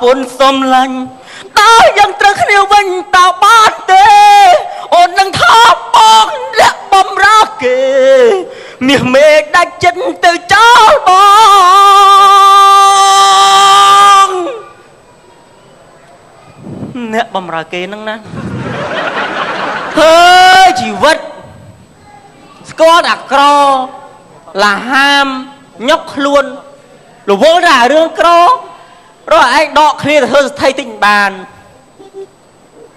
ពុនសំឡាញ់តើយ៉ាងត្រូវគ្នាវិញតើបានទេអូននឹងថាបងអ្នកបំរើគេមាសមេឃដាច់ចិត្តទៅចោលបងអ្នកបំរើគេហ្នឹងណាហើយជីវិតស្គាល់តែក្រលាហាមញុកខ្លួនរវល់តែរឿងក្ររកឯងដកគ្នាទៅធ្វើស្ថិតិតិចបាន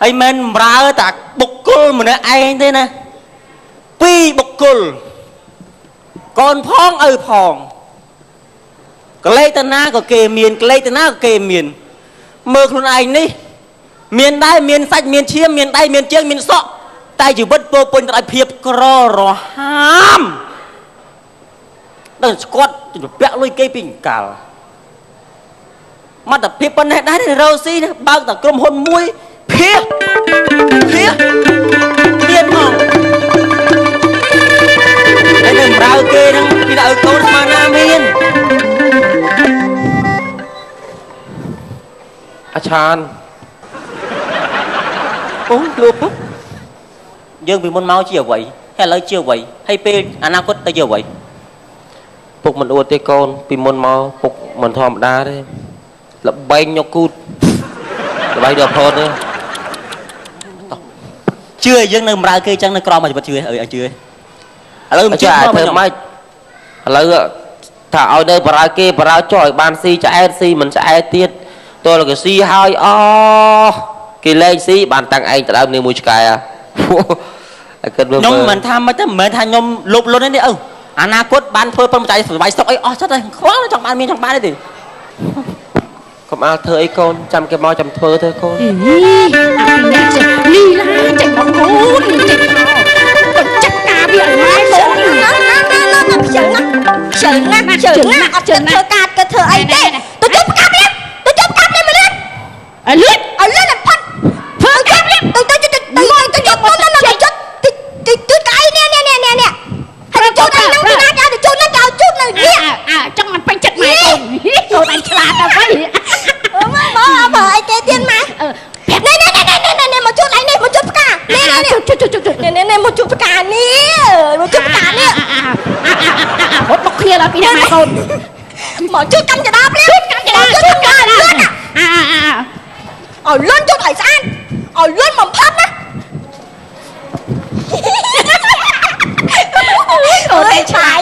ហើយមិនបំរើតែបុគ្គលម្នាក់ឯងទេណាពីរបុគ្គលកូនផងឪផងកលេសតាណាក៏គេមានកលេសតាណាក៏គេមានមើលខ្លួនឯងនេះមានដែរមានសាច់មានឈាមមានដៃមានជើងមានសក់តែជីវិតពោពេញទៅដោយភាពក្ររហាមដល់ស្គាត់ពាក់លុយគេពីកាលមកតែភាពប៉ុណ្ណេះដែររោស៊ីបើកតែក្រុមហ៊ុនមួយភៀសមានមកតែនៅម្ដៅគេហ្នឹងពីតែឲ្យកូនស្មានណាមានអាឆានអូលោកពុកយើងពីមុនមកជាអ្វីហើយឥឡូវជាអ្វីហើយពេលអនាគតទៅជាអ្វីពុកមិនអួតទេកូនពីមុនមកពុកមិនធម្មតាទេល្បែងញុកគូតល្បែងដល់ផតទេជឿឲ្យយើងនៅម្ដៅគេចឹងនៅក្រមកជីវិតជឿឲ្យជឿឥឡូវមិនជឿធ្វើម៉េចឥឡូវថាឲ្យនៅបរើគេបរើចុះឲ្យបានស៊ីឆ្អែតស៊ីមិនឆ្អែតទៀតតើគេស៊ីហើយអគេលែងស៊ីបានតាំងឯងទៅដើមនេះមួយឆ្កែខ្ញុំមិនថាមិនទេមិនមែនថាខ្ញុំលុបលុនទេអនាគតបានធ្វើប៉ុនចៃសុបាយសុកអីអស់ចិត្តហើយខ្វល់ចង់បានមានចង់បានទេកុំអាលធ្វើអីកូនចាំគេមកចាំធ្វើទៅកូនអ្នកចេះលីឡាចេះមកកូនចេះមកចាត់ការវាឲ្យម៉ែកូនណាខ្ជិលណាអត់ចិត្តធ្វើការគេធ្វើអីទេទៅជប់កាប់នេះទៅជប់កាប់នេះមកលឿនឲ្យលឿនផាត់ធ្វើកាប់នេះទៅជប់ទៅកាយនេះហើយជូនឯងនឹងពីណាចោលទៅជូននឹងចោលជូននឹងនេះចង់មិនពេញចិត្តម៉ែកូនកូនឯងឆ្លាតទៅវិញមើលអីគេទៀតម៉ែនេះមកជូនឯងនេះមកជូនផ្កានេះមកជូនផ្កានេះហត់មកគ្នាដល់ពីណាម៉ែកូនមកជូនកាន់ចដាភ្លាមកាន់ចដាជូនកាន់លឿនឲ្យលឿនជូនឲ្យស្អាតឲ្យលឿនបំផុតណាអូនឆាយ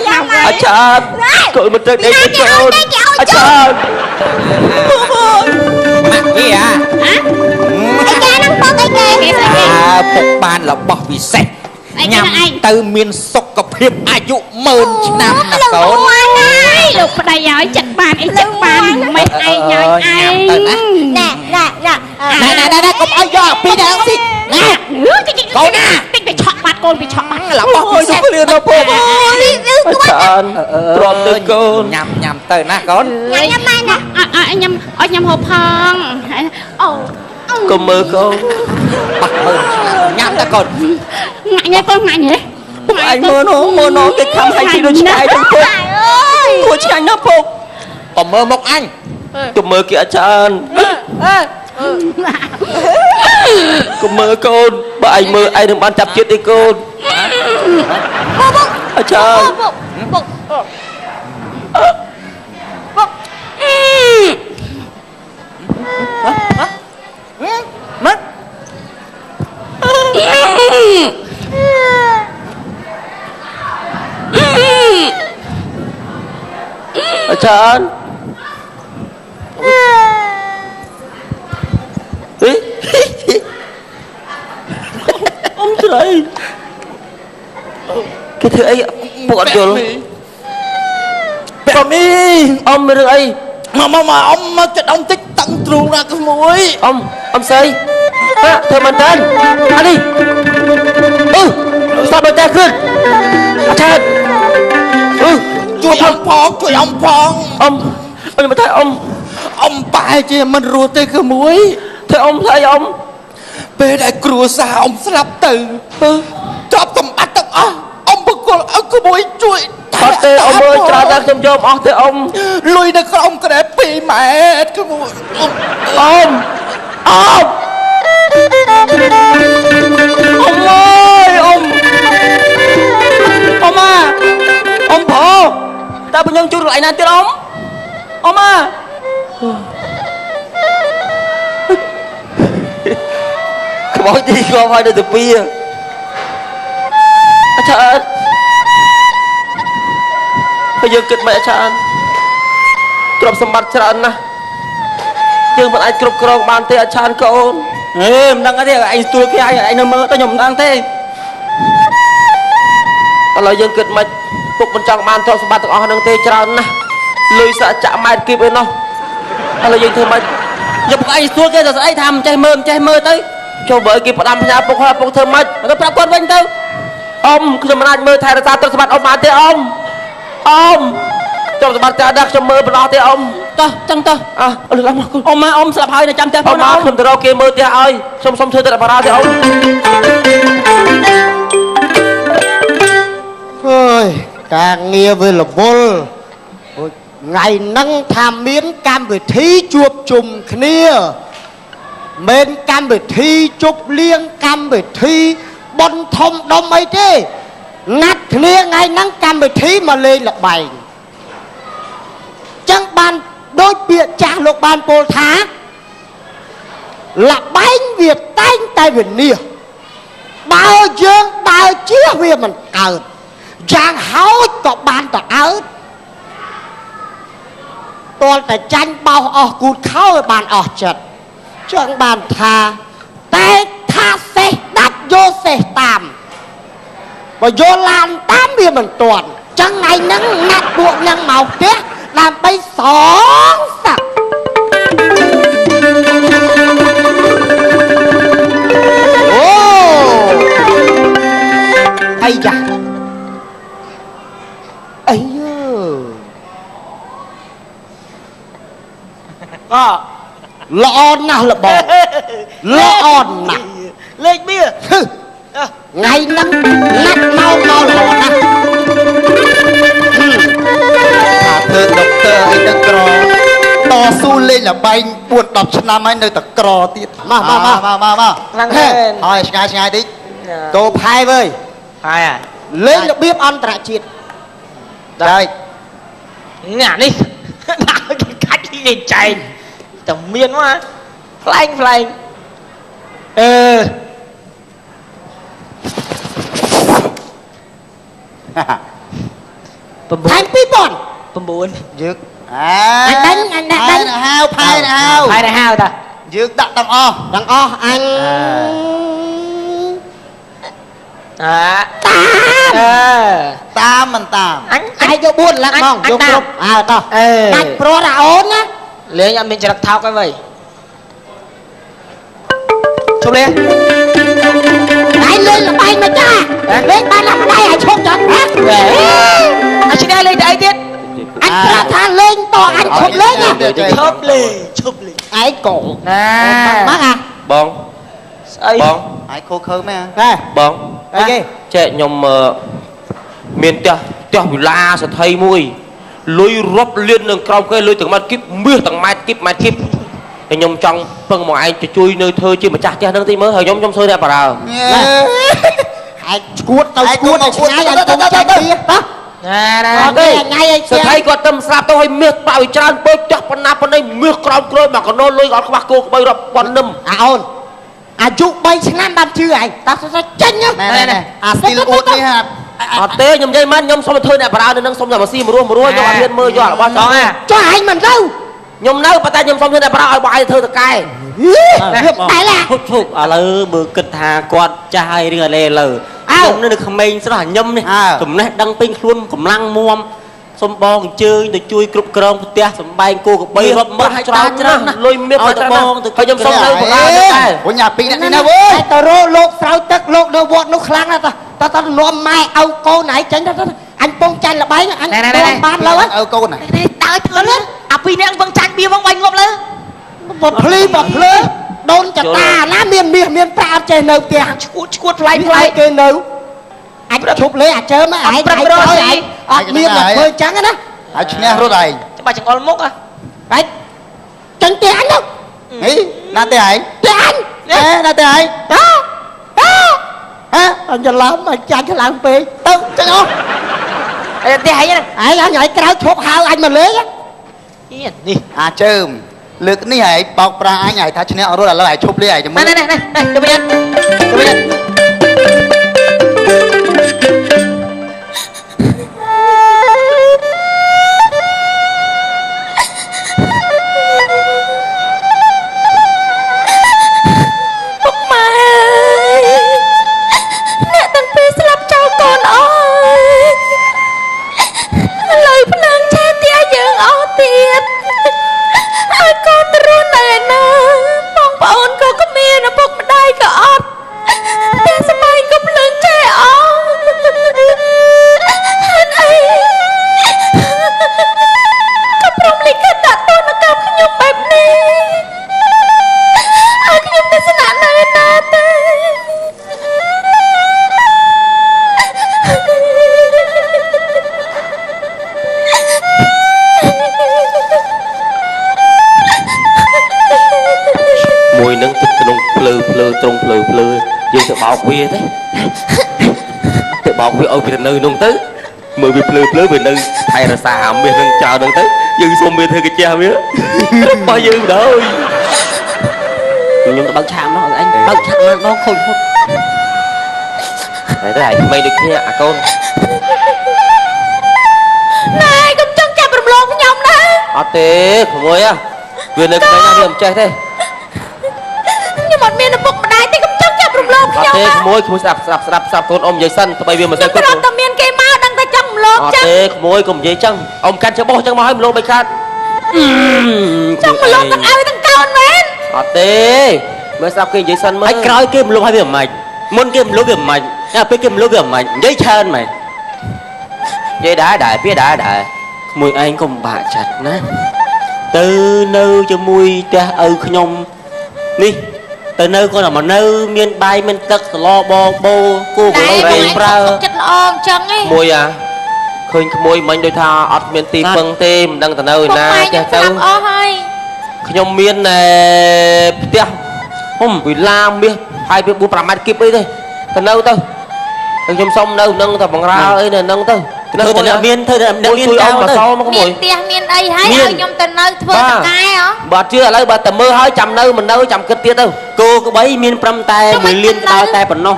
អាចារ្យកូនមិនទៅដេកទេកូនអាចារ្យម៉ាក់វាអីគេនឹងពុកអីគេពុកបានរបស់ពិសេសញ៉ាំទៅមានសុខភាពអាយុ10000ឆ្នាំណាកូនលោកប្តីឲ្យចិត្តបានអីចិត្តបានមិនឯងញ៉ាំឯងទៅណាណែកុំឲ្យយកពីដែរស៊ីណែកូនណាតិចទៅឆក់បាត់កូនពីឆក់បាត់របស់ពិសេសលឿនទៅពុកច្រើនទ្រាំទៅកូនញ៉ាំទៅណាកូនញ៉ាំម៉ែណាញ៉ាំហូបផងអូកុំមើលកូនបាត់មើលញ៉ាំទៅកូនងាក់កូនងាក់ហ៎ពុកឯងមើលណូគេខំឲ្យជីដូចឆ្កែទៅពុកគួរឆ្ងាញ់ណាស់ពុកកុំមើលមុខអញកុំមើលគេអាចារ្យកុំមើលកូនបើឯងមើលឯងនឹងបានចាប់ជាតិទេកូនអាចារ្យពុកមកអាចារ្យអ៊ំស្រីគេធ្វើអីពុកអត់យល់បងនេះអ៊ំរឿងអីមកអ៊ំមកចិត្តអ៊ំតិចតឹងទ្រូងណាក្មួយអ៊ំស្រីធ្វើមែនតើអានេះស្ដាប់តែขึ้นអាចារ្យជួយអ៊ំផងជួយអ៊ំផងអ៊ំមិនថាអ៊ំបែរជាមិនរស់ទេក្មួយធ្វើអ៊ំស្អីអ៊ំពេលដែលគ្រួសារអ៊ំស្លាប់ទៅទ្រព្យសម្បត្តិទាំងអស់អ៊ំបកគលឲ្យក្មួយជួយថែ អត់ទេអ៊ំអើយច្រើនណាស់ខ្ញុំយកអស់ទេអ៊ំ លុយនៅក្រោមក្រែ2ម៉ែត្រ អ៊ំអ៊ំអើយអ៊ំអ៊ំអ៊ំប្រុសតើបងខ្ញុំជួយកន្លែងណាទៀតអ៊ំអ៊ំខ្មោចទីខ្មោចហើយនៅទី2អាចារ្យហើយយើងគិតមិនអាចារ្យទ្រព្យសម្បត្តិច្រើនណាស់យើងមិនអាចគ្រប់គ្រងបានទេអាចារ្យកូនមិនដឹងទេឯងស្ទួលគេឲ្យឯងនៅមើលទៅខ្ញុំមិនដឹងទេឥឡូវយើងគិតមិនពុកមិនចង់បានទ្រព្យសម្បត្តិទាំងអស់ហ្នឹងទេច្រើនណាស់លុយសាក់ចាក់ម៉ែត្រគីបឯណោះឥឡូវយើងធ្វើមិនយកពុកឯងស្ទួលគេទៅស្អីថាមិនចេះមើលទៅចូលបើគេផ្ដាំផ្ញើពុកហើយពុកធ្វើមិនទៅប្រាប់គាត់វិញទៅអ៊ំខ្ញុំមិនអាចមើលថែរក្សាទ្រព្យសម្បត្តិអ៊ំបានទេអ៊ំទ្រព្យសម្បត្តិចាស់ខ្ញុំមើលបណ្ដោះទេអ៊ំតោះចឹងតោះអើលើកឡើងមកអ៊ំស្លាប់ហើយនៅចាំផ្ទះផងណាខ្ញុំទៅរកគេមើលផ្ទះឲ្យខ្ញុំសុំធ្វើទៅបារោទេអ៊ំអើយការងារវារវល់ថ្ងៃហ្នឹងថាមានកម្មវិធីជួបជុំគ្នាមិនកម្មវិធីជប់លៀងកម្មវិធីបុណ្យធំដុំអីទេណាត់គ្នាថ្ងៃហ្នឹងកម្មវិធីមកលេងល្បែងចឹងបានដូចពាក្យចាស់លោកបានពោលថាល្បែងវាតែងតែវិនិច្ឆ័យបើយើងដើរជៀសវាមិនកើតយ៉ាងហោចក៏បានតែអើតតលតែចាញ់បោសអស់គូតខោឲ្យបានអស់ចិត្តចឹងបានថាតែថាសេះដាច់យកសេះតាមបើយកឡានតាមវាមិនទាន់ចឹងថ្ងៃហ្នឹងណាត់ពួកនឹងមកផ្ទះដើម្បីសងសឹកអូអីយ៉ាអីយើក៏ល្អណាស់លបងល្អណាស់លេខបៀថ្ងៃហ្នឹងណាត់មកល្អណាស់ធ្វើដុកទ័រអីទៅក្រតស៊ូលេងល្បែង4-10ឆ្នាំហើយនៅតែក្រទៀតមកហ្នឹងហើយឆ្ងាយតិចតោផែវើយផែលេងរបៀបអន្តរជាតិដែរញ៉ានេះគេកាច់គេចែងតែមានមកផ្លែងផ្លែងថែម2000 យើងអញដាច់ហៅផែទៅហៅតាយើងដាក់ទាំងអស់អញតាមមិនតាមអញយក4ឡើងមកយកគ្រប់តោះដាច់ព្រោះថាអូនណាលេងអត់មានចរិតថោកហើយវ៉ៃជុំលេងឯងលេងល្បែងមកចាលេងបានតែម្ដាយឲ្យឈប់ចុះអញឈ្នះលេងទៅអីទៀតអញប្រាប់ថាលេងតអញឈប់លេងឈប់លេងឯងកងណាមកបងស្អីបងឯងខូខើមែនបងអីគេចែកខ្ញុំមានផ្ទះវិឡាសទ្ធិមួយលុយរាប់លាននឹងក្រោមគេលុយទាំងម៉ាត់គីបមាសទាំងម៉ែត្រគីបខ្ញុំចង់ពឹងមកឯងទៅជួយនៅធ្វើជាម្ចាស់ផ្ទះហ្នឹងទីមើលហើយខ្ញុំធ្វើតែបារើឯងឈួតទៅឈួតឆ្ងាយអញទៅចាច់ទៀតណាអត់ទេថ្ងៃឯងសទ្ធិគាត់ទៅស្លាប់ទៅឲ្យមាសបាក់ឲ្យច្រើនពេកចាស់ប៉ុណ្ណាប៉ុណ្ណេះមាសក្រោមក្រោយមកកណោលុយអត់ខ្វះគោក្បីរាប់ពាន់នឹមអូនអាយុ3ឆ្នាំបានជឿឯងតោះចេញអាស្ទីលអួតនេះអត់ទេខ្ញុំនិយាយមិនខ្ញុំសុំធ្វើអ្នកបារើនៅនឹងសុំតែមកស៊ីមួយយកអត់ហ៊ានមើលយករបស់ចង់ចុះឯងមិនទៅខ្ញុំនៅប៉ុន្តែខ្ញុំសុំធ្វើអ្នកបារើឲ្យបងឯងធ្វើតកែតែឡាឈប់ឥឡូវមើលគិតថាគាត់ចាស់ហើយរឿងអលេលើខ្ញុំនៅក្មេងស្រស់ញឹមនេះចំណេះដឹងពេញខ្លួនកម្លាំងមួមសុំបងអញ្ជើញទៅជួយគ្រប់គ្រងផ្ទះសម្បែងគោក្បីរាប់មើលច្រើនណាស់លុយមាសទៅបងទៅខ្ញុំសុំនៅបរាដែរវិញអាពីរនេះណាវើយទៅរកលោកស្រោចទឹកលោកនៅវត្តនោះខ្លាំងណាស់តើនាំម៉ែឲ្យកូនឯងចេញទៅអញពងចាញ់លបែងអញបានលើឲ្យកូនតើធ្វើអាពីរនាក់ពងចាញ់បៀវងវាញ់ងប់លើបភ្លឺដូនចតាណាមានមាសមានប្រាក់អត់ចេះនៅផ្ទះឈួតថ្លៃគេនៅអញ ឈប់លេអាចជើមឯងប្រឹករត់ឯងអត់មានតែធ្វើចឹងណាហើយឈ្នះរត់ឯងច្បាស់ចង្អុលមុខហ៎ហេតុចឹងទេអញនោះហីណាទេឯងទេអញណាទេឯងអញច្រឡំអញចាញ់ខ្លាំងពេកទៅចឹងអូអីទេហើយអញថ្ងៃក្រោយឈប់ហៅអញមកលេងនេះអាចើមលើកនេះឯងបោកប្រាអញឯងថាឈ្នះអត់រត់ឥឡូវឯងឈប់លេងឯងចាំមើលនេះទៅវិញទៅវិញយើងទៅបោកវាទេទៅបោកវាឲ្យវានៅនោះទៅមើលវាភ្លឺវានៅថែរក្សាអាមាសនឹងចោលនឹងទៅយើងសុំវាធ្វើកាជះវារបស់យើងដល់ខ្ញុំទៅបើកឆាកមកអញបើកឆាកមកដងខូចហត់តែតែមិនដូចគ្នាអាកូនណែកុំចង់ចាប់រំលងខ្ញុំណាអត់ទេក្មួយវានៅក្មេងណាវាមិនចេះទេខ្ញុំអត់មានឪពុកម្ដាយទេកុំចង់ចាប់រំលងខ្ញុំទេក្មួយស្ដាប់កូនអ៊ំនិយាយសិនទៅវាមិនសូវគាត់តែមានគេមកដឹងតែចង់រំលងចឹងអត់ទេក្មួយកុំនិយាយចឹងអ៊ំកាត់ច្បោះចឹងមកឲ្យរំលងបីខាត់ចង់រំលងទាំងឲ្យទាំងកូនមែនអត់ទេមើលស្ដាប់គេនិយាយសិនមើលឲ្យក្រោយគេរំលងឲ្យវាមិនមុនគេរំលងវាមិនពេលគេរំលងវាមិននិយាយច្រើនមែននិយាយដែរវាដែរក្មួយឯងកុំបាក់ចិត្តណាទៅនៅជាមួយផ្ទះឪខ្ញុំនេះទៅនៅគាត់មកនៅមានបាយមានទឹកសឡបបោគូកលោគេប្រើចិត្តល្អអញ្ចឹងឯងមួយឃើញក្មួយមិញដូចថាអត់មានទីពឹងទេមិនដឹងទៅនៅណាចេះទៅអស់ហើយខ្ញុំមានផ្ទះវិឡាមាសហើយវា4 5ម៉ែត្រគីបអីទេទៅនៅទៅខ្ញុំសុំនៅនឹងតែបង្រើអីនៅនឹងទៅធ្វើតែអ្នកមានធ្វើតែអ្នកមានចោលទៅមានផ្ទះមានអីហើយឲ្យខ្ញុំទៅនៅធ្វើតកែហ៎បើជឿឥឡូវបើតែមើលហើយចាំនៅមិននៅចាំគិតទៀតទៅគោក្បីមានព្រមតែ1លានដល់តែប៉ុណ្ណោះ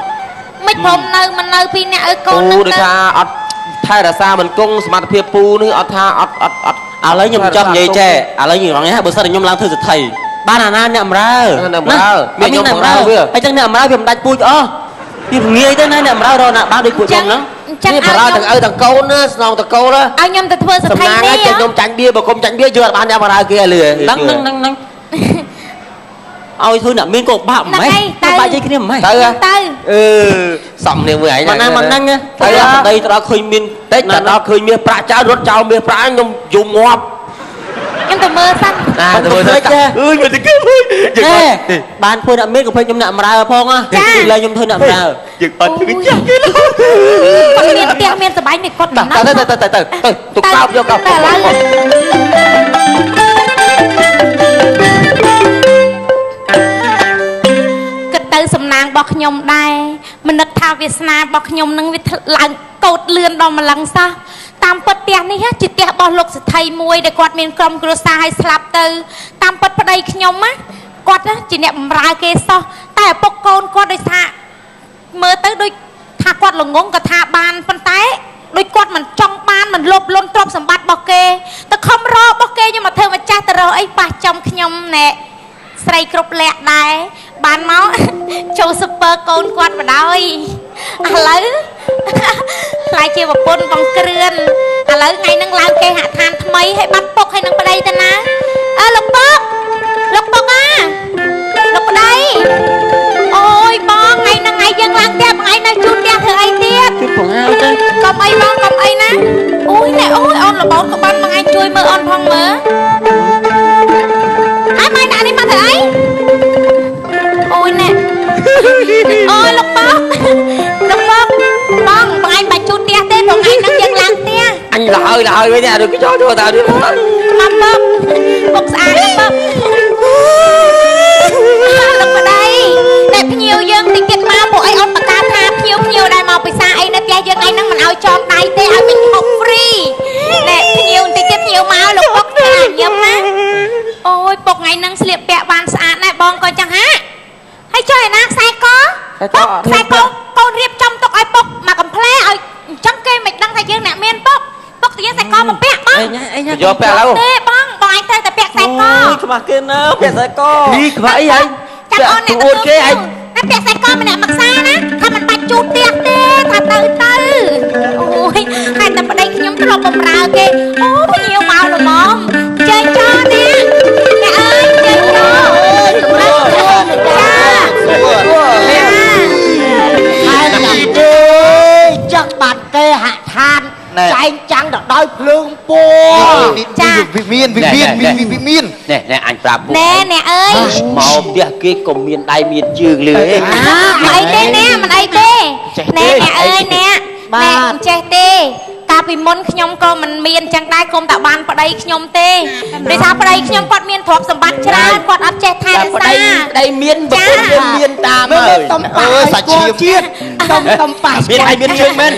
មិនព្រមនៅមិននៅពីអ្នកឲ្យកូននឹងទៅថាអត់ថែរក្សាមិនគង់សមត្ថភាពពូនេះអត់ថាអត់ឥឡូវខ្ញុំចង់និយាយចេះឥឡូវខ្ញុំហ្នឹងបើសិនតែខ្ញុំឡើងធ្វើសិទ្ធិបានអាណាអ្នកអំរើមានខ្ញុំអំរើវាហើយចឹងអ្នកអំរើវាមិនដាច់ពូជអស់វាងាយទៅណាអ្នកអំរើរកណាបានដូចពួកខ្ញុំហ្នឹងនេះបរើទាំងឪទាំងកូនណាស្នងតកូនឲ្យខ្ញុំទៅធ្វើសក្តិនេះចាំខ្ញុំចាញ់វាបើគុំចាញ់វាយកអត់បានអ្នកបរើគេលឿហ្នឹងឲ្យធ្វើអ្នកមានក៏បាក់ម៉េចបាក់ជ័យគ្នាម៉េចទៅសំនាងមួយឯងមិនហ្នឹងទៅប្តីទៅដល់ឃើញមានតិចទៅដល់ឃើញមានប្រាក់ចោលរត់ចោលមានប្រាក់ខ្ញុំយំងាប់ខ្ញុំទៅមើលសិនទៅមើលទៅមើលទៅគេបានធ្វើអ្នកមានក៏ភ័យខ្ញុំអ្នកអំរើផងណាឥឡូវខ្ញុំធ្វើអ្នកអំរើយើងអត់ធ្វើចាស់គេឡើយគាត់មានផ្ទះមានសបាយនេះគាត់មិនណាទៅទុកកោបយកកោបតែឥឡូវគិតទៅសំណាងរបស់ខ្ញុំដែរមិននឹកថាវាសនារបស់ខ្ញុំនឹងវាឡើងកោតលឿនដល់ម្លឹងសោះតាមពិតផ្ទះនេះជាផ្ទះរបស់លោកសេដ្ឋីមួយដែលគាត់មានក្រុមគ្រួសារឲ្យស្លាប់ទៅតាមពិតប្តីខ្ញុំណាគាត់ជាអ្នកបម្រើគេសោះតែឪពុកកូនគាត់ដោយថាមើលទៅដូចថាគាត់ល្ងងក៏ថាបានប៉ុន្តែដូចគាត់មិនចង់បានមិនលោភលន់ទ្រព្យសម្បត្តិរបស់គេទៅខំរករបស់គេខ្ញុំមកធ្វើម្ចាស់ទៅរកអីប៉ះចំខ្ញុំណែស្រីគ្រប់លក្ខដែរបានមកចូលស៊ុបពើកូនគាត់បណ្ដោយឥឡូវខ្លាយជាប្រពន្ធបងគ្រឿនឥឡូវថ្ងៃហ្នឹងឡើងគេហដ្ឋានថ្មីឲ្យបាត់ពុកឲ្យនឹងប្តីទៅណាលោកពុកលោកប្តីអូយបងថ្ងៃហ្នឹងថ្ងៃយើងឡើងផ្ទះថ្ងៃនៅជូនផ្ទះធ្វើអីទៀតជូនបងហើទៅកុំអីបងកុំអីណាអូយណែអូយអូនរបូតក៏បានបងឯងជួយមើលអូនផងមើលអាម៉ែដាក់នេះមកធ្វើអីអូយណែអូយលោកបងបងឯង ហើយវិញអាដូចចូលទៅតានេះ មកពុកស្អាតពុកលោកប្តីតែភ្ញៀវយើងតិចទៀតមកពួកអីអត់ប្រកាសថាភ្ញៀវដែលមកពិសាអីនៅផ្ទះយើងអីហ្នឹងមិនឲ្យចងដៃទេឲ្យវិញហូបហ្វ្រីតែភ្ញៀវតិចទៀតភ្ញៀវមកលោកពុកថាញឹមណាអូយពុកថ្ងៃហ្នឹងស្លៀកពាក់បានស្អាតណាស់បងក៏ចឹងហាហើយចុះឯណាខ្សែកខ្សែកកូនរៀបចំទុកឲ្យពុកមកកំ plé ឲ្យអញ្ចឹងគេមិនដឹងថាយើងអ្នកមានពុកទៅយើងខ្សែកមកពាក់បងយកពាក់ឡើយទេបងឯងត្រូវតែពាក់ខ្សែក ខ្មាស់គេណាពាក់ខ្សែក នេះខ្វះអីហើយ ចាំអូនអ្នកអួតគេឯងតែពាក់ខ្សែកម្នាក់មកខ្សែណាថាមិនបាច់ជូតផ្ទះទេថាទៅអូយហើយតែប្តីខ្ញុំធ្លាប់បំរើគេអូភ្ញៀវមកល្មមចេញចោលនេះអ្នកអើយចេញចោលសម្រាប់ចាហើយណាទេចឹងបាត់គេហាក់ឋានចែងចាំងទៅដោយភ្លើងពណ៌ចាវិមានណែអញប្រាប់ពុកណែអ្នកអើយមកផ្ទះគេក៏មានដៃមានជើងលើឯងមិនអីទេណែមិនអីទេណែអ្នកអើយអ្នកមិនចេះទេកាលពីមុនខ្ញុំក៏មិនមានចឹងដែរគុំតែបានប្តីខ្ញុំទេដោយសារប្តីខ្ញុំគាត់មានទ្រព្យសម្បត្តិច្រើនគាត់អត់ចេះថែរក្សាប្តីមានបុគ្គលមានតាមហើយសាច់ឈាមជាតិតំប៉ាមានដៃមានជើងមែន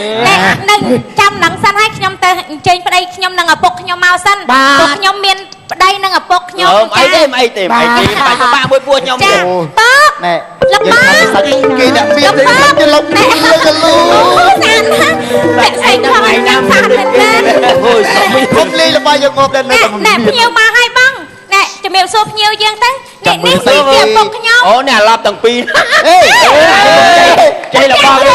នឹងចាំនឹងសិនឲ្យខ្ញុំទៅអញ្ជើញប្តីខ្ញុំនិងឪពុកខ្ញុំមកសិនពួកខ្ញុំមានប្តីនិងឪពុកខ្ញុំអីទេបាច់បាក់មួយពួកខ្ញុំចាប៉ណែលំបាសាច់គេដាក់មានទេគេលុបនេះទៅលូសានណាតែស្អីខ្លាំងណាស់សានណាស់អូយសុំមិនគុំលេងល្បាយយកមកដែរណែភ្ញៀវមកឲ្យបងណែជំរាបសួរភ្ញៀវយើងទៅនេះពីឪពុកខ្ញុំអូនេះអាឡប់ទាំងពីរអេចេះរបស់គេ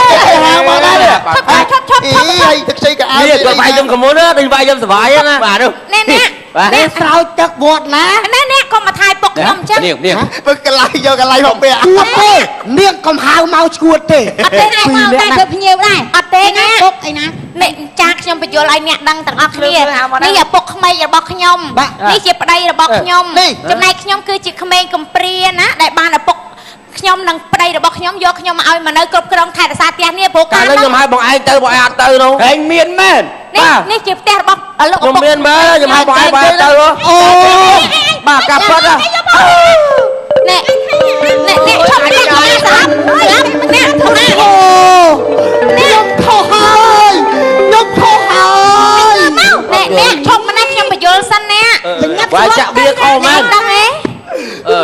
ហាងមកដែរឈប់អីហើយទឹកខ្ចីក៏អើនេះគាត់បាយខ្ញុំកមុនណាដូចបាយខ្ញុំសុបាយណាបាទនោះនេះស្រោចទឹកវត្តណានេះកុំមកថៃពុកខ្ញុំអញ្ចឹងនេះពឹកកន្លែងយកកន្លែងមកពាក់អត់ទេនាងកុំហៅមកឈួតទេអត់ទេណែមកតែធ្វើភ្ញៀវដែរអត់ទេណាពុកអីណានេះចាខ្ញុំបញ្យល់ឲ្យអ្នកដឹងទាំងអស់គ្នានេះឪពុកក្មេករបស់ខ្ញុំនេះជាប្តីរបស់ខ្ញុំចំណែកខ្ញុំគឺជាក្មេងកំព្រាណាដែលបានឪពុកខ្ញុំនិងប្តីរបស់ខ្ញុំយកខ្ញុំមកឲ្យមកនៅគ្រប់គ្រងថែរក្សាផ្ទះនេះព្រោះកាលខ្ញុំឲ្យបងឯងទៅបងឯងអត់ទៅនោះហែងមានមែននេះជាផ្ទះរបស់លោកឪពុកខ្ញុំមានមែនខ្ញុំឲ្យបងឯងទៅអូបាទកាប់ផុតណែឈប់នេះស្រាប់ណែធំណាអូខ្ញុំខុសហើយខ្ញុំខុសហើយណែឈប់មកណាខ្ញុំបញ្យល់សិនណាវាចាក់វាខុសមែនដឹងទេ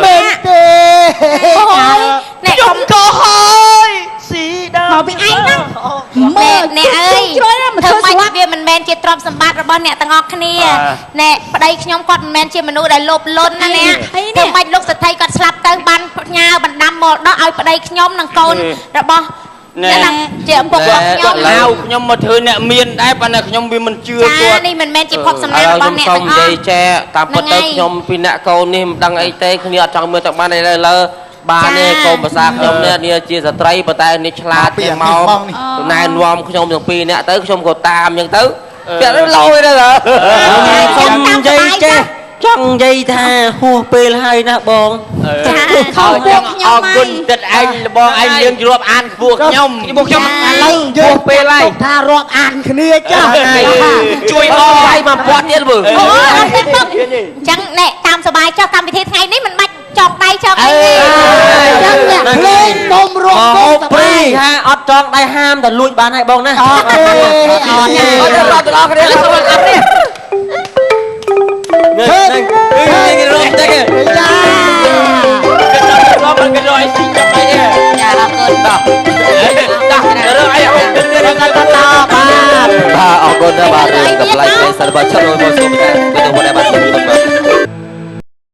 មែនទេខ្ញុំខុសហើយស៊ីដល់មកពីឯងហ្នឹងមើលអ្នកអើយធ្វើម៉េចវាមិនមែនជាទ្រព្យសម្បត្តិរបស់អ្នកទាំងអស់គ្នាណែប្តីខ្ញុំគាត់មិនមែនជាមនុស្សដែលលោភលន់ណាអ្នកធ្វើម៉េចលោកសេដ្ឋីគាត់ស្លាប់ទៅបានផ្ញើបណ្ដាំមរតកឲ្យប្តីខ្ញុំនិងកូនរបស់អ្នកជាឪពុករបស់ខ្ញុំឡាវខ្ញុំមកធ្វើអ្នកមានដែរប៉ុន្តែខ្ញុំវាមិនជឿគាត់នេះមិនមែនជាភពសំណាងរបស់អ្នកទាំងអស់ខ្ញុំនិយាយចែតាមពិតទៅខ្ញុំពីអ្នកកូននេះមិនដឹងអីទេគ្នាអត់ចង់មើលទៅបានលើបានទេកូនភាសាខ្ញុំនេះជាស្ត្រីប៉ុន្តែនេះឆ្លាតជាមកណែនាំខ្ញុំទាំងពីរអ្នកទៅខ្ញុំក៏តាមអញ្ចឹងទៅពាក់ទៅលយទៅខ្ញុំនិយាយចេះចង់និយាយថាហួសពេលហើយណាបងចាអរគុណទឹកឯងបងឯងយើងរាប់អានខ្ពស់ខ្ញុំឥឡូវយើងពេលហើយថារាប់អានគ្នាចាជួយអរវាយមកពាត់ទៀតមើលអូអត់ទេពុកអញ្ចឹងណែតាមសុបាយចុះកម្មវិធីថ្ងៃនេះមិនបាច់ចងដៃចងអីទេអញ្ចឹងអ្នកលេងនំរស់កូនព្រីថាអត់ចងដៃហាមតែលួចបានហើយបងណាអត់ទេអត់រត់ទៅដល់គ្នាសូមអរគុណនេះរត់ទៅចារត់ទៅឲ្យស៊ីចាំអីចាអរគុណដល់រើអីអរគុណទៅដល់បាទអរគុណដល់បាទតម្លៃសិល្បៈឆ្លុយមកសូមតែទៅវត្តបាទ